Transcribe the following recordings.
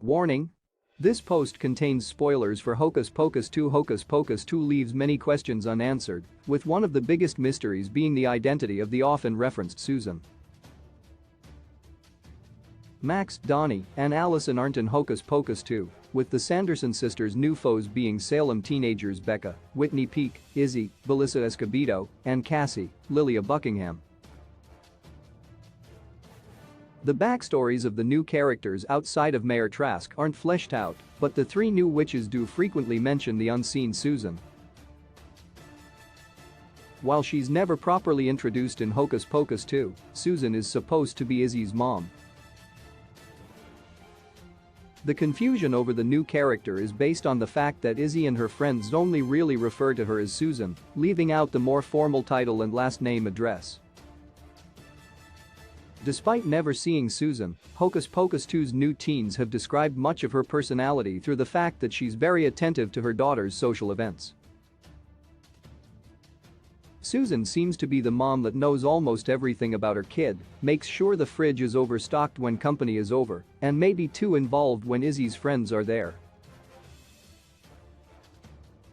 Warning: this post contains spoilers for Hocus Pocus 2. Hocus Pocus 2 leaves many questions unanswered, with one of the biggest mysteries being the identity of the often referenced Susan. Max, Donnie, and Allison aren't in Hocus Pocus 2, with the Sanderson sisters' new foes being Salem teenagers Becca, Whitney Peak, Izzy, Belissa Escobedo, and Cassie, Lilia Buckingham. The backstories of the new characters outside of Mayor Trask aren't fleshed out, but the three new witches do frequently mention the unseen Susan. While she's never properly introduced in Hocus Pocus 2, Susan is supposed to be Izzy's mom. The confusion over the new character is based on the fact that Izzy and her friends only really refer to her as Susan, leaving out the more formal title and last name address. Despite never seeing Susan, Hocus Pocus 2's new teens have described much of her personality through the fact that she's very attentive to her daughter's social events. Susan seems to be the mom that knows almost everything about her kid, makes sure the fridge is overstocked when company is over, and may be too involved when Izzy's friends are there.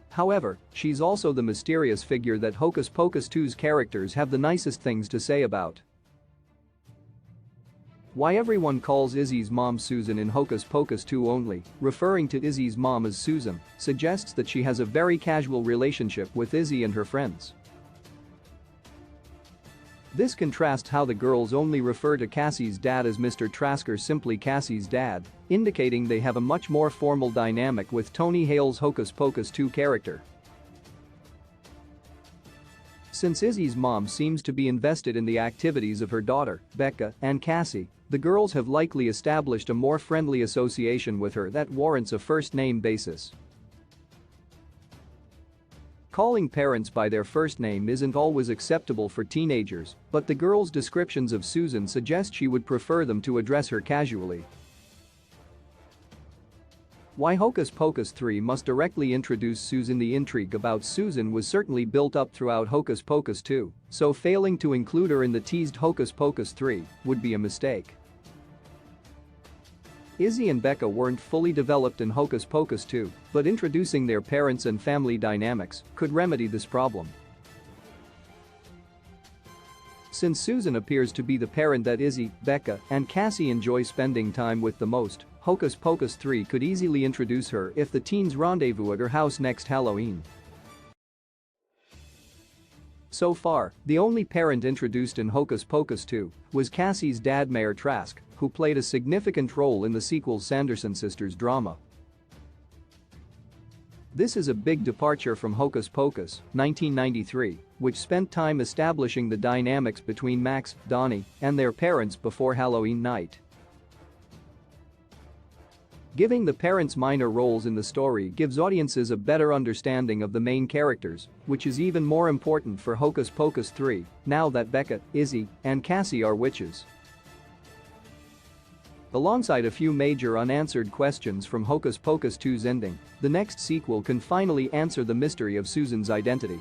However, she's also the mysterious figure that Hocus Pocus 2's characters have the nicest things to say about. Why everyone calls Izzy's mom Susan in Hocus Pocus 2 only, referring to Izzy's mom as Susan, suggests that she has a very casual relationship with Izzy and her friends. This contrasts how the girls only refer to Cassie's dad as Mr. Trask or simply Cassie's dad, indicating they have a much more formal dynamic with Tony Hale's Hocus Pocus 2 character. Since Izzy's mom seems to be invested in the activities of her daughter, Becca, and Cassie, the girls have likely established a more friendly association with her that warrants a first-name basis. Calling parents by their first name isn't always acceptable for teenagers, but the girls' descriptions of Susan suggest she would prefer them to address her casually. Why Hocus Pocus 3 must directly introduce Susan? The intrigue about Susan was certainly built up throughout Hocus Pocus 2, so failing to include her in the teased Hocus Pocus 3 would be a mistake. Izzy and Becca weren't fully developed in Hocus Pocus 2, but introducing their parents and family dynamics could remedy this problem. Since Susan appears to be the parent that Izzy, Becca, and Cassie enjoy spending time with the most, Hocus Pocus 3 could easily introduce her if the teens rendezvous at her house next Halloween. So far, the only parent introduced in Hocus Pocus 2 was Cassie's dad Mayor Trask, who played a significant role in the sequel's Sanderson sisters drama. This is a big departure from Hocus Pocus, 1993, which spent time establishing the dynamics between Max, Donnie, and their parents before Halloween night. Giving the parents minor roles in the story gives audiences a better understanding of the main characters, which is even more important for Hocus Pocus 3, now that Becca, Izzy, and Cassie are witches. Alongside a few major unanswered questions from Hocus Pocus 2's ending, the next sequel can finally answer the mystery of Susan's identity.